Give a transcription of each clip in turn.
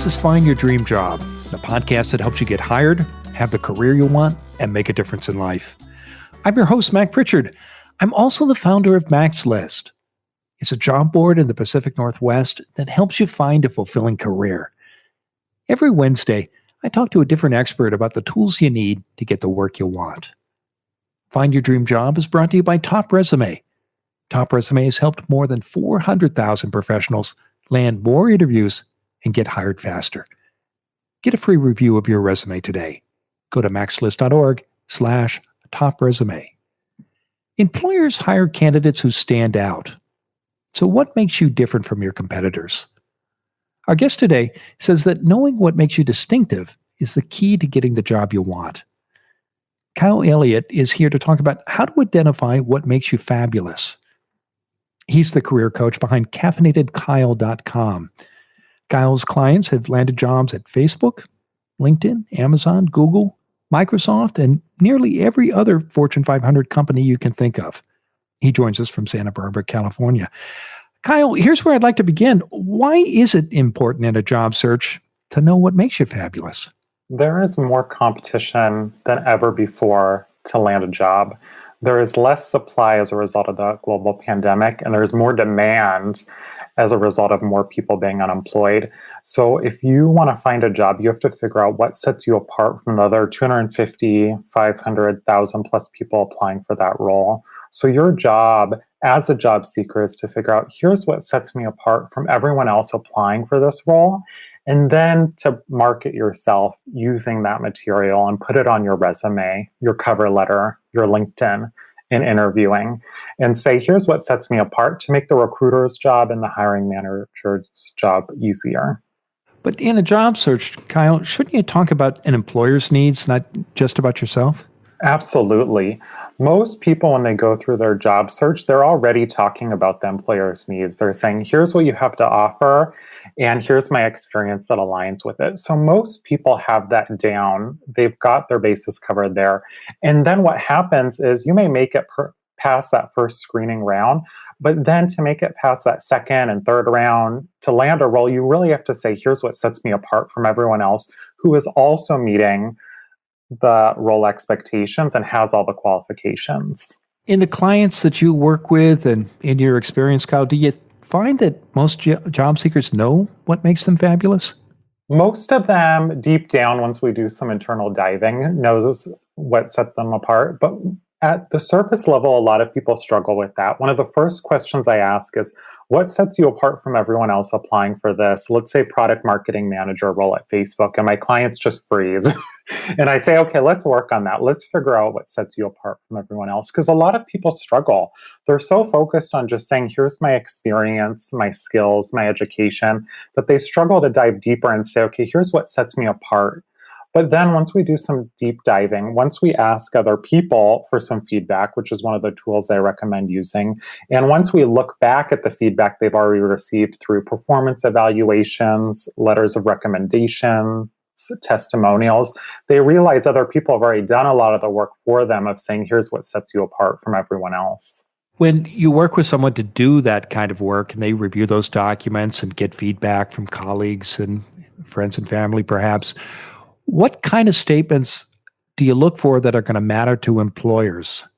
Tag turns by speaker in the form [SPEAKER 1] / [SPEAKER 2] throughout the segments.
[SPEAKER 1] This is Find Your Dream Job, the podcast that helps you get hired, have the career you want, and make a difference in life. I'm your host, Mac Pritchard. I'm also the founder of Mac's List. It's a job board in the Pacific Northwest that helps you find a fulfilling career. Every Wednesday, I talk to a different expert about the tools you need to get the work you want. Find Your Dream Job is brought to you by Top Resume. Top Resume has helped more than 400,000 professionals land more interviews and get hired faster. Get a free review of your resume today. Go to maxlist.org/topresume. Employers hire candidates who stand out. So what makes you different from your competitors? Our guest today says that knowing what makes you distinctive is the key to getting the job you want. Kyle Elliott is here to talk about how to identify what makes you fabulous. He's the career coach behind caffeinatedkyle.com. Kyle's clients have landed jobs at Facebook, LinkedIn, Amazon, Google, Microsoft, and nearly every other Fortune 500 company you can think of. He joins us from Santa Barbara, California. Kyle, here's where I'd like to begin. Why is it important in a job search to know what makes you fabulous?
[SPEAKER 2] There is more competition than ever before to land a job. There is less supply as a result of the global pandemic, and there's more demand as a result of more people being unemployed. So if you want to find a job, you have to figure out what sets you apart from the other 250, 500,000 plus people applying for that role. So your job as a job seeker is to figure out, here's what sets me apart from everyone else applying for this role. And then to market yourself using that material and put it on your resume, your cover letter, your LinkedIn, in interviewing, and say, here's what sets me apart to make the recruiter's job and the hiring manager's job easier.
[SPEAKER 1] But in a job search, Kyle, shouldn't you talk about an employer's needs, not just about yourself?
[SPEAKER 2] Absolutely. Most people, when they go through their job search, they're already talking about the employer's needs. They're saying, here's what you have to offer, and here's my experience that aligns with it. So most people have that down. They've got their bases covered there. And then what happens is you may make it past that first screening round, but then to make it past that second and third round, to land a role, you really have to say, here's what sets me apart from everyone else who is also meeting the role expectations and has all the qualifications.
[SPEAKER 1] In the clients that you work with and in your experience, Kyle, do you find that most job seekers know what makes them fabulous?
[SPEAKER 2] Most of them, deep down, once we do some internal diving, knows what sets them apart. But at the surface level, a lot of people struggle with that. One of the first questions I ask is, what sets you apart from everyone else applying for this, let's say, product marketing manager role at Facebook? And my clients just freeze. And I say, okay, let's work on that. Let's figure out what sets you apart from everyone else. Because a lot of people struggle. They're so focused on just saying, here's my experience, my skills, my education, that they struggle to dive deeper and say, okay, here's what sets me apart. But then once we do some deep diving, once we ask other people for some feedback, which is one of the tools I recommend using, and once we look back at the feedback they've already received through performance evaluations, letters of recommendation, testimonials, they realize other people have already done a lot of the work for them of saying, here's what sets you apart from everyone else.
[SPEAKER 1] When you work with someone to do that kind of work and they review those documents and get feedback from colleagues and friends and family, perhaps, what kind of statements do you look for that are going to matter to employers?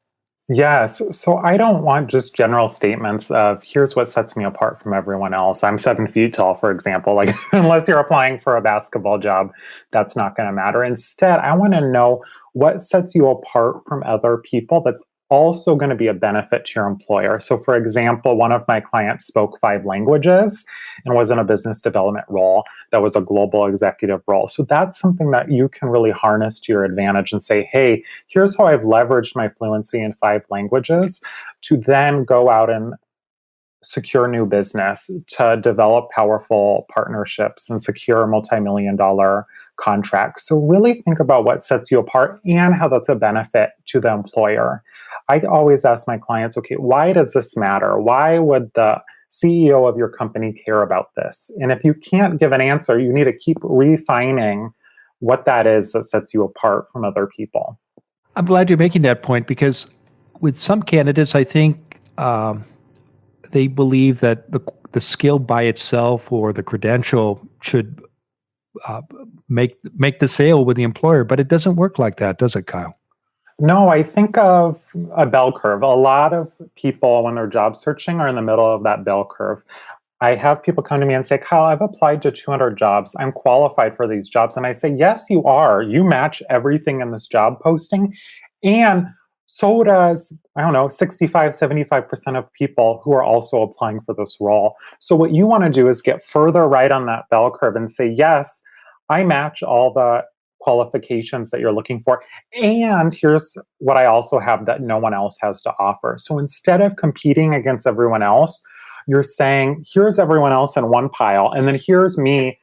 [SPEAKER 2] Yes. So I don't want just general statements of, here's what sets me apart from everyone else. I'm 7 feet tall, for example. Like, unless you're applying for a basketball job, that's not going to matter. Instead, I want to know what sets you apart from other people that's also going to be a benefit to your employer. So for example, one of my clients spoke 5 languages and was in a business development role that was a global executive role. So that's something that you can really harness to your advantage and say, hey, here's how I've leveraged my fluency in 5 languages to then go out and secure new business, to develop powerful partnerships and secure multi-million-dollar contracts. So really think about what sets you apart and how that's a benefit to the employer. I always ask my clients, okay, why does this matter? Why would the CEO of your company care about this? And if you can't give an answer, you need to keep refining what that is that sets you apart from other people.
[SPEAKER 1] I'm glad you're making that point because with some candidates, I think they believe that the skill by itself or the credential should uh, make the sale with the employer, but it doesn't work like that, does it, Kyle?
[SPEAKER 2] No, I think of a bell curve. A lot of people, when they're job searching, are in the middle of that bell curve. I have people come to me and say, Kyle, I've applied to 200 jobs. I'm qualified for these jobs. And I say, yes, you are. You match everything in this job posting. And so does, I don't know, 65, 75% of people who are also applying for this role. So what you want to do is get further right on that bell curve and say, yes, I match all the qualifications that you're looking for. And here's what I also have that no one else has to offer. So instead of competing against everyone else, you're saying, here's everyone else in one pile, and then here's me.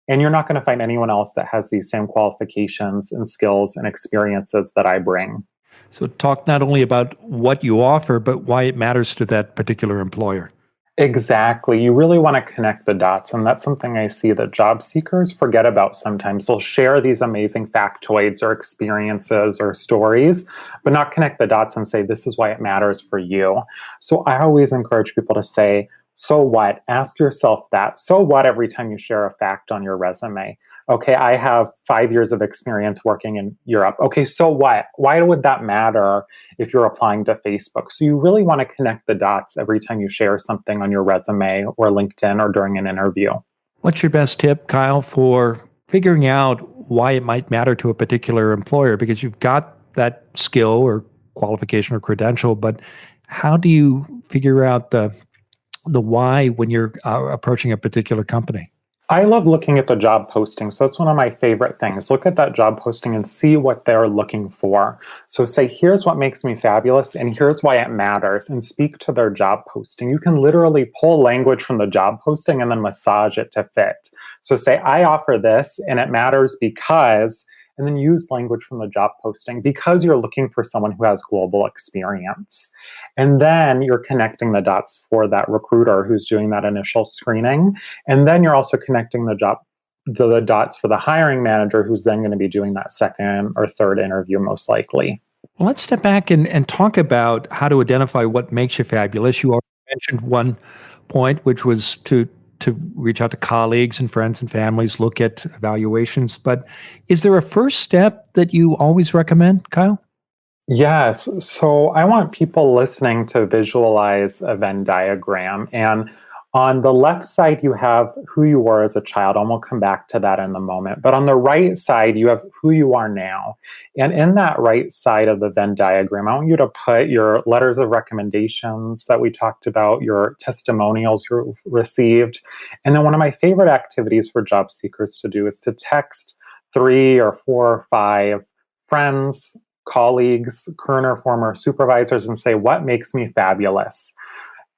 [SPEAKER 2] And you're not going to find anyone else that has these same qualifications and skills and experiences that I bring.
[SPEAKER 1] So talk not only about what you offer, but why it matters to that particular employer.
[SPEAKER 2] Exactly. You really want to connect the dots. And that's something I see that job seekers forget about sometimes. They'll share these amazing factoids or experiences or stories, but not connect the dots and say, this is why it matters for you. So I always encourage people to say, so what? Ask yourself that. So what every time you share a fact on your resume? Okay, I have 5 years of experience working in Europe. Okay, so what? Why would that matter if you're applying to Facebook? So you really want to connect the dots every time you share something on your resume or LinkedIn or during an interview.
[SPEAKER 1] What's your best tip, Kyle, for figuring out why it might matter to a particular employer? Because you've got that skill or qualification or credential, but how do you figure out the why when you're approaching a particular company?
[SPEAKER 2] I love looking at the job posting. So it's one of my favorite things. Look at that job posting and see what they're looking for. So say, here's what makes me fabulous and here's why it matters, and speak to their job posting. You can literally pull language from the job posting and then massage it to fit. So say, I offer this and it matters because, and then use language from the job posting because you're looking for someone who has global experience. And then you're connecting the dots for that recruiter who's doing that initial screening. And then you're also connecting the dots for the hiring manager who's then going to be doing that second or third interview most likely.
[SPEAKER 1] Well, let's step back and talk about how to identify what makes you fabulous. You already mentioned one point, which was to reach out to colleagues and friends and families, look at evaluations. But is there a first step that you always recommend, Kyle?
[SPEAKER 2] Yes. So I want people listening to visualize a Venn diagram. And on the left side, you have who you were as a child, and we'll come back to that in a moment. But on the right side, you have who you are now. And in that right side of the Venn diagram, I want you to put your letters of recommendations that we talked about, your testimonials you received. And then one of my favorite activities for job seekers to do is to text 3 or 4 or 5 friends, colleagues, current or former supervisors, and say, what makes me fabulous?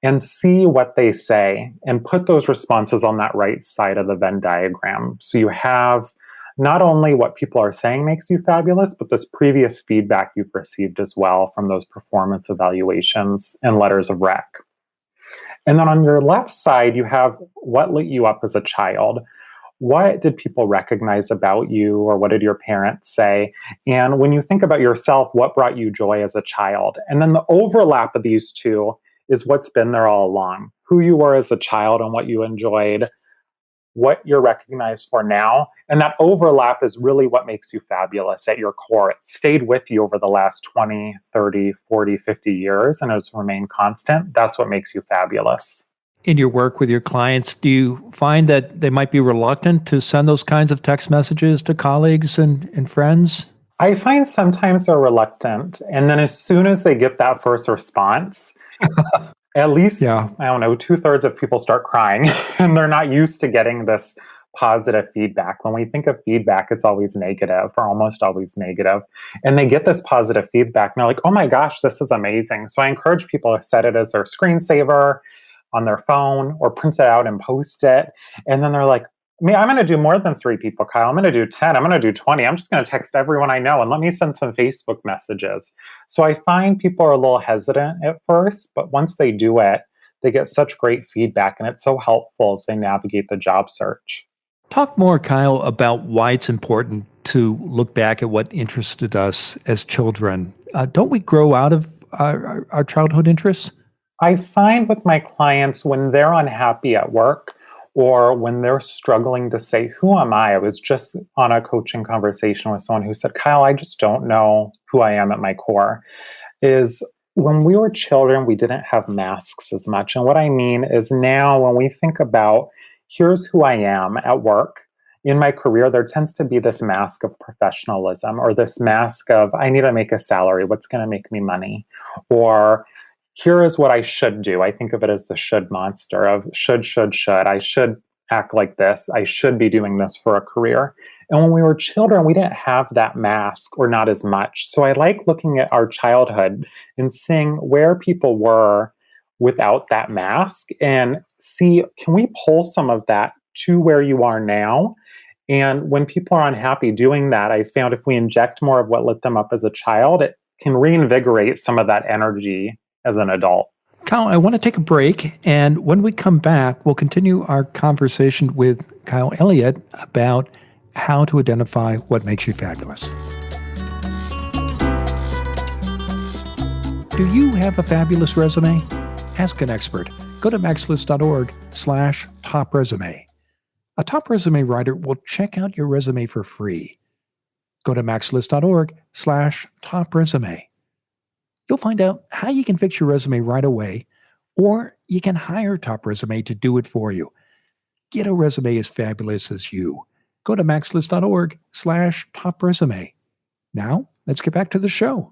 [SPEAKER 2] And see what they say and put those responses on that right side of the Venn diagram. So you have not only what people are saying makes you fabulous, but this previous feedback you've received as well from those performance evaluations and letters of rec. And then on your left side, you have what lit you up as a child. What did people recognize about you, or what did your parents say? And when you think about yourself, what brought you joy as a child? And then the overlap of these two is what's been there all along. Who you were as a child and what you enjoyed, what you're recognized for now. And that overlap is really what makes you fabulous at your core. It stayed with you over the last 20, 30, 40, 50 years and has remained constant. That's what makes you fabulous.
[SPEAKER 1] In your work with your clients, do you find that they might be reluctant to send those kinds of text messages to colleagues and friends?
[SPEAKER 2] I find sometimes they're reluctant. And then as soon as they get that first response, at least,
[SPEAKER 1] Yeah.
[SPEAKER 2] I don't know, 2/3 of people start crying and they're not used to getting this positive feedback. When we think of feedback, it's always negative or almost always negative. And they get this positive feedback and they're like, oh my gosh, this is amazing. So I encourage people to set it as their screensaver on their phone or print it out and post it. And then they're like, I'm going to do more than 3 people, Kyle. I'm going to do 10. I'm going to do 20. I'm just going to text everyone I know and let me send some Facebook messages. So I find people are a little hesitant at first, but once they do it, they get such great feedback and it's so helpful as they navigate the job search.
[SPEAKER 1] Talk more, Kyle, about why it's important to look back at what interested us as children. Don't we grow out of our childhood interests?
[SPEAKER 2] I find with my clients when they're unhappy at work, or when they're struggling to say, who am I? I was just on a coaching conversation with someone who said, Kyle, I just don't know who I am at my core. Is when we were children, we didn't have masks as much. And what I mean is now when we think about, here's who I am at work, in my career, there tends to be this mask of professionalism or this mask of, I need to make a salary. What's going to make me money? Or here is what I should do. I think of it as the should monster of should. I should act like this. I should be doing this for a career. And when we were children, we didn't have that mask or not as much. So I like looking at our childhood and seeing where people were without that mask and see, can we pull some of that to where you are now? And when people are unhappy doing that, I found if we inject more of what lit them up as a child, it can reinvigorate some of that energy as an adult.
[SPEAKER 1] Kyle, I want to take a break. And when we come back, we'll continue our conversation with Kyle Elliott about how to identify what makes you fabulous. Do you have a fabulous resume? Ask an expert. Go to maxlist.org/top resume. A top resume writer will check out your resume for free. Go to maxlist.org/top resume. You'll find out how you can fix your resume right away, or you can hire Top Resume to do it for you. Get a resume as fabulous as you. Go to maxlist.org/top resume. Now, let's get back to the show.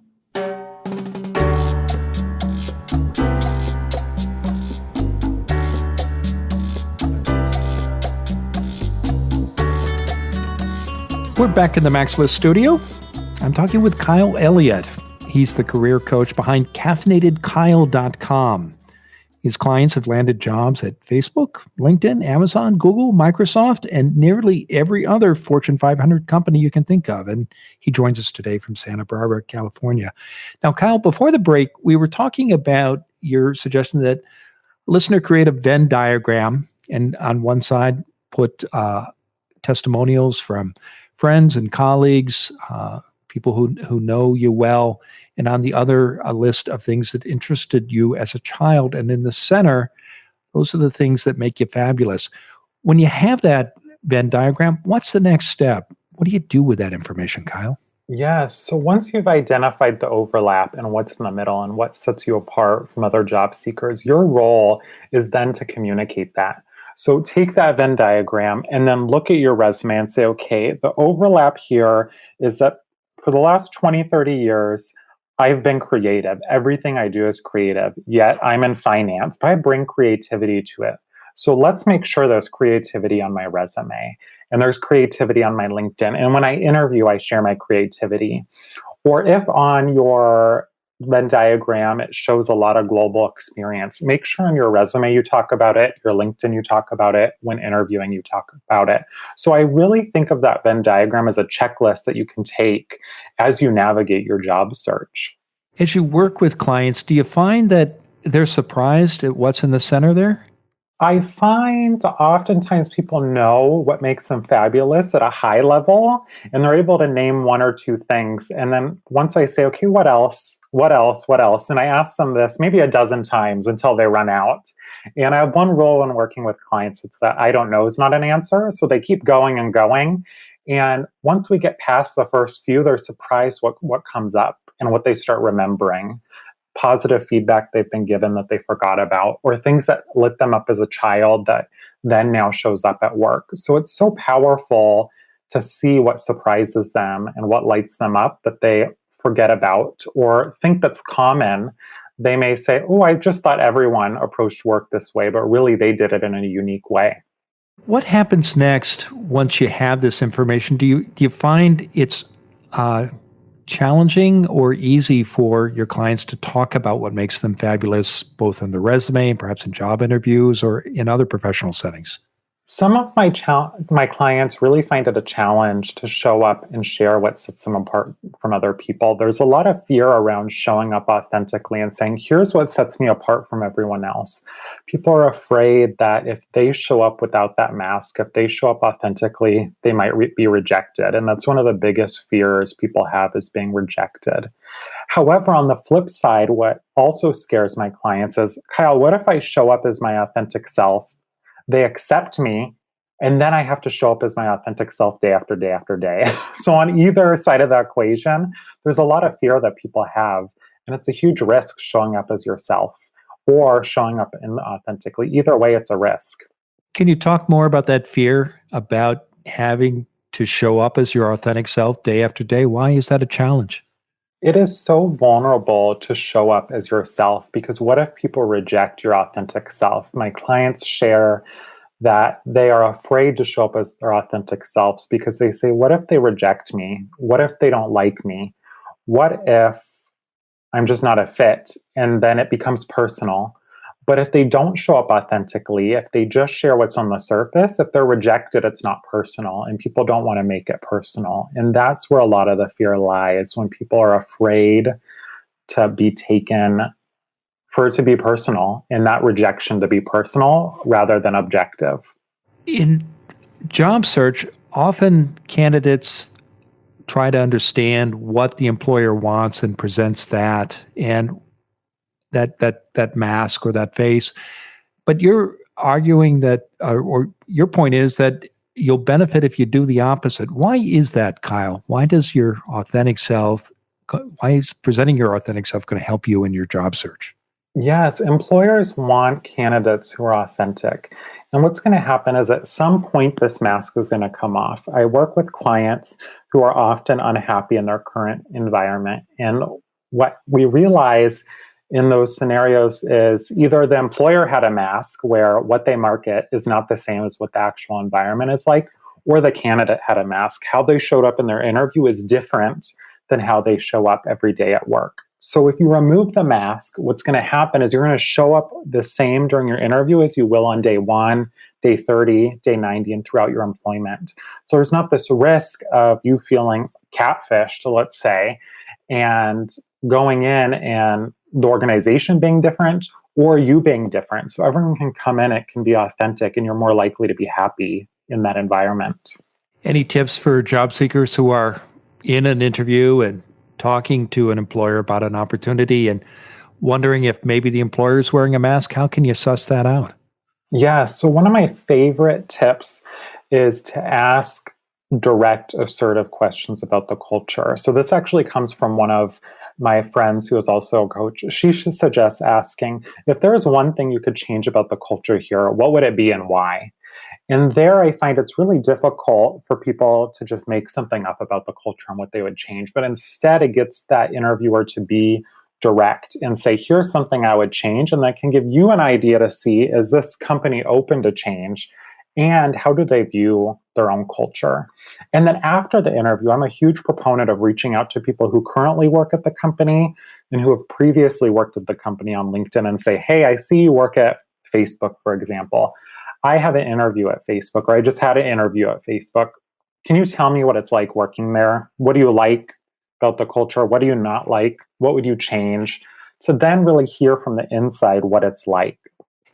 [SPEAKER 1] We're back in the MaxList studio. I'm talking with Kyle Elliott. He's the career coach behind caffeinatedkyle.com. His clients have landed jobs at Facebook, LinkedIn, Amazon, Google, Microsoft, and nearly every other Fortune 500 company you can think of. And he joins us today from Santa Barbara, California. Now, Kyle, before the break, we were talking about your suggestion that a listener create a Venn diagram and on one side put testimonials from friends and colleagues, people who know you well, and on the other, a list of things that interested you as a child. And in the center, those are the things that make you fabulous. When you have that Venn diagram, what's the next step? What do you do with that information, Kyle?
[SPEAKER 2] Yes. So once you've identified the overlap and what's in the middle and what sets you apart from other job seekers, your role is then to communicate that. So take that Venn diagram and then look at your resume and say, okay, the overlap here is that for the last 20, 30 years, I've been creative. Everything I do is creative, yet I'm in finance, but I bring creativity to it. So let's make sure there's creativity on my resume and there's creativity on my LinkedIn. And when I interview, I share my creativity. Or if on your Venn diagram, it shows a lot of global experience, make sure on your resume you talk about it, your LinkedIn you talk about it, when interviewing you talk about it. So I really think of that Venn diagram as a checklist that you can take as you navigate your job search.
[SPEAKER 1] As you work with clients, do you find that they're surprised at what's in the center there?
[SPEAKER 2] I find oftentimes people know what makes them fabulous at a high level, and they're able to name one or two things. And then once I say, okay, what else? What else? What else? And I ask them this maybe a dozen times until they run out. And I have one rule when working with clients, it's that I don't know is not an answer. So they keep going and going. And once we get past the first few, they're surprised what comes up and what they start remembering. Positive feedback they've been given that they forgot about, or things that lit them up as a child that then now shows up at work. So it's so powerful to see what surprises them and what lights them up that they forget about or think that's common. They may say, oh, I just thought everyone approached work this way, but really they did it in a unique way.
[SPEAKER 1] What happens next once you have this information? Do you find it's challenging or easy for your clients to talk about what makes them fabulous, both on the resume and perhaps in job interviews or in other professional settings?
[SPEAKER 2] Some of my clients really find it a challenge to show up and share what sets them apart from other people. There's a lot of fear around showing up authentically and saying, here's what sets me apart from everyone else. People are afraid that if they show up without that mask, if they show up authentically, they might be rejected. And that's one of the biggest fears people have, is being rejected. However, on the flip side, what also scares my clients is, Kyle, what if I show up as my authentic self, they accept me, and then I have to show up as my authentic self day after day after day. So on either side of the equation, there's a lot of fear that people have, and it's a huge risk showing up as yourself or showing up inauthentically. Either way, it's a risk.
[SPEAKER 1] Can you talk more about that fear about having to show up as your authentic self day after day? Why is that a challenge?
[SPEAKER 2] It is so vulnerable to show up as yourself because what if people reject your authentic self? My clients share that they are afraid to show up as their authentic selves because they say, what if they reject me? What if they don't like me? What if I'm just not a fit? And then it becomes personal. But if they don't show up authentically, if they just share what's on the surface, if they're rejected, it's not personal, and people don't want to make it personal. And that's where a lot of the fear lies, when people are afraid to be taken, for it to be personal, and that rejection to be personal rather than objective.
[SPEAKER 1] In job search, often candidates try to understand what the employer wants and presents that, and that mask or that face. But you're arguing that, or your point is that you'll benefit if you do the opposite. Why is that, Kyle? Why does your authentic self? Why is presenting your authentic self going to help you in your job search?
[SPEAKER 2] Yes, employers want candidates who are authentic. And what's going to happen is at some point, this mask is going to come off. I work with clients who are often unhappy in their current environment. And what we realize in those scenarios is either the employer had a mask where what they market is not the same as what the actual environment is like, or the candidate had a mask. How they showed up in their interview is different than how they show up every day at work. So if you remove the mask, what's going to happen is you're going to show up the same during your interview as you will on day 1, day 30, day 90, and throughout your employment. So there's not this risk of you feeling catfished, let's say, and going in and the organization being different or you being different. So everyone can come in, it can be authentic, and you're more likely to be happy in that environment.
[SPEAKER 1] Any tips for job seekers who are in an interview and talking to an employer about an opportunity and wondering if maybe the employer is wearing a mask? How can you suss that out?
[SPEAKER 2] Yeah, so one of my favorite tips is to ask direct, assertive questions about the culture. So this actually comes from one of my friends who is also a coach. She should suggest asking, if there is one thing you could change about the culture here, what would it be and why? And there I find it's really difficult for people to just make something up about the culture and what they would change. But instead, it gets that interviewer to be direct and say, here's something I would change. And that can give you an idea to see, is this company open to change? And how do they view their own culture? And then after the interview, I'm a huge proponent of reaching out to people who currently work at the company and who have previously worked at the company on LinkedIn and say, hey, I see you work at Facebook, for example. I have an interview at Facebook, or I just had an interview at Facebook. Can you tell me what it's like working there? What do you like about the culture? What do you not like? What would you change? To then really hear from the inside what it's like.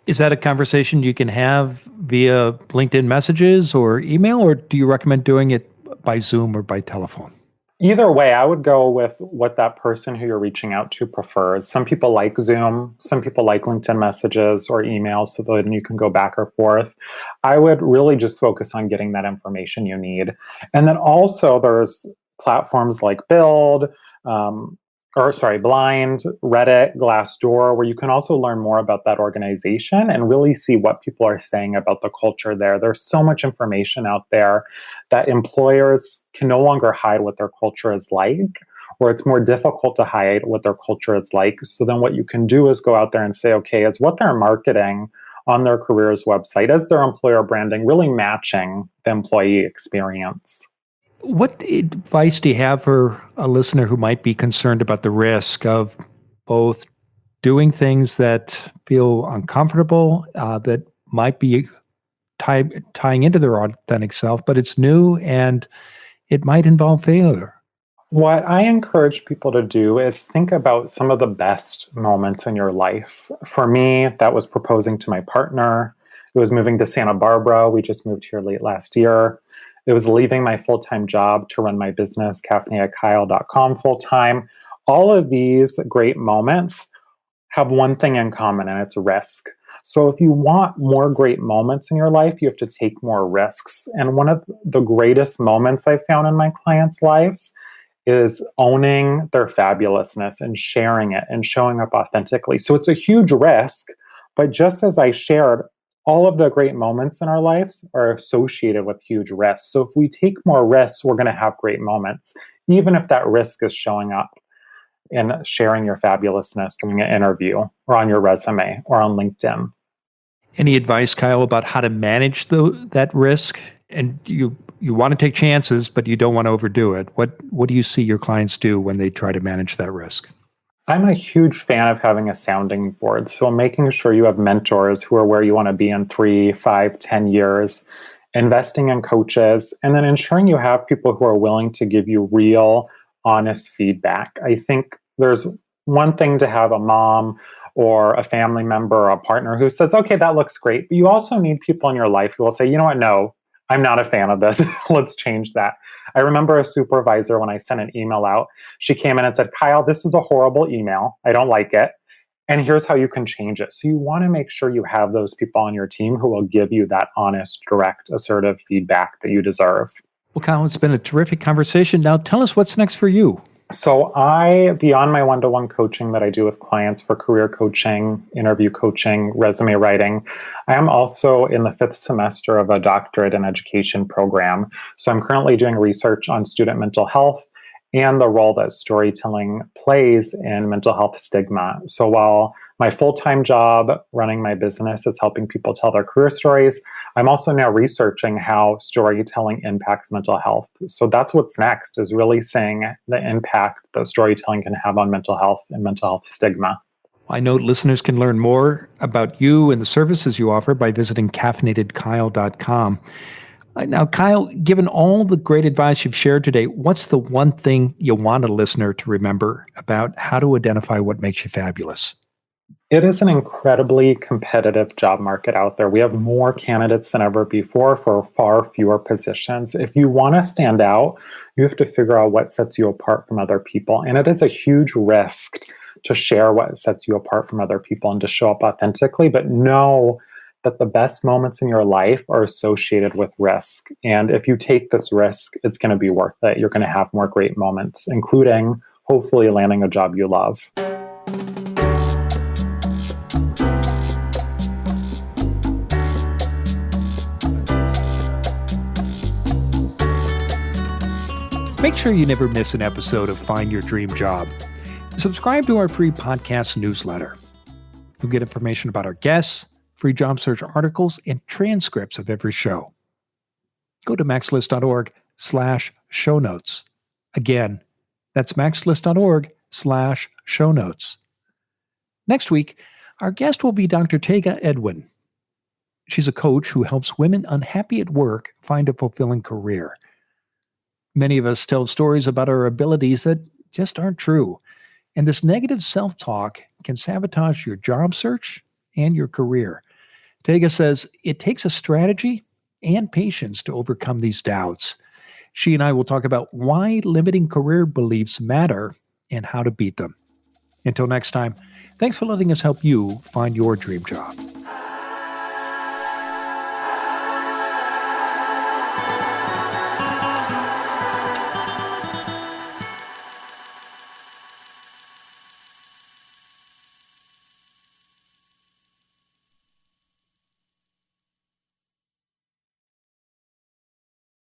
[SPEAKER 1] Is that a conversation you can have via LinkedIn messages or email, or do you recommend doing it by Zoom or by telephone?
[SPEAKER 2] Either way, I would go with what that person who you're reaching out to prefers. Some people like Zoom, some people like LinkedIn messages or emails, so then you can go back or forth. I would really just focus on getting that information you need. And then also there's platforms like Blind, Reddit, Glassdoor, where you can also learn more about that organization and really see what people are saying about the culture there. There's so much information out there that employers can no longer hide what their culture is like, or it's more difficult to hide what their culture is like. So then what you can do is go out there and say, okay, is what they're marketing on their careers website, is their employer branding really matching the employee experience?
[SPEAKER 1] What advice do you have for a listener who might be concerned about the risk of both doing things that feel uncomfortable, that might be tying into their authentic self, but it's new and it might involve failure?
[SPEAKER 2] What I encourage people to do is think about some of the best moments in your life. For me, that was proposing to my partner. It was moving to Santa Barbara. We just moved here late last year. It was leaving my full-time job to run my business, caffeinekyle.com, full-time. All of these great moments have one thing in common, and it's risk. So if you want more great moments in your life, you have to take more risks. And one of the greatest moments I've found in my clients' lives is owning their fabulousness and sharing it and showing up authentically. So it's a huge risk, but just as I shared, all of the great moments in our lives are associated with huge risks. So if we take more risks, we're going to have great moments, even if that risk is showing up and sharing your fabulousness during an interview or on your resume or on LinkedIn.
[SPEAKER 1] Any advice, Kyle, about how to manage that risk? And you want to take chances, but you don't want to overdo it. What do you see your clients do when they try to manage that risk?
[SPEAKER 2] I'm a huge fan of having a sounding board. So making sure you have mentors who are where you want to be in 3, 5, 10 years, investing in coaches, and then ensuring you have people who are willing to give you real, honest feedback. I think there's one thing to have a mom or a family member or a partner who says, okay, that looks great. But you also need people in your life who will say, you know what, no, I'm not a fan of this. Let's change that. I remember a supervisor when I sent an email out, she came in and said, Kyle, this is a horrible email. I don't like it. And here's how you can change it. So you want to make sure you have those people on your team who will give you that honest, direct, assertive feedback that you deserve.
[SPEAKER 1] Well, Kyle, it's been a terrific conversation. Now tell us what's next for you.
[SPEAKER 2] So beyond my one-to-one coaching that I do with clients for career coaching, interview coaching, resume writing, I am also in the 5th semester of a doctorate in education program. So I'm currently doing research on student mental health and the role that storytelling plays in mental health stigma. So while my full-time job running my business is helping people tell their career stories, I'm also now researching how storytelling impacts mental health. So that's what's next, is really seeing the impact that storytelling can have on mental health and mental health stigma.
[SPEAKER 1] I know listeners can learn more about you and the services you offer by visiting caffeinatedkyle.com. Now, Kyle, given all the great advice you've shared today, what's the one thing you want a listener to remember about how to identify what makes you fabulous?
[SPEAKER 2] It is an incredibly competitive job market out there. We have more candidates than ever before for far fewer positions. If you want to stand out, you have to figure out what sets you apart from other people. And it is a huge risk to share what sets you apart from other people and to show up authentically, but know that the best moments in your life are associated with risk. And if you take this risk, it's going to be worth it. You're going to have more great moments, including hopefully landing a job you love.
[SPEAKER 1] Make sure you never miss an episode of Find Your Dream Job. Subscribe to our free podcast newsletter. You'll get information about our guests, free job search articles, and transcripts of every show. Go to maxlist.org/show notes. Again, that's maxlist.org/show notes. Next week, our guest will be Dr. Tega Edwin. She's a coach who helps women unhappy at work find a fulfilling career. Many of us tell stories about our abilities that just aren't true. And this negative self-talk can sabotage your job search and your career. Tega says it takes a strategy and patience to overcome these doubts. She and I will talk about why limiting career beliefs matter and how to beat them. Until next time, thanks for letting us help you find your dream job.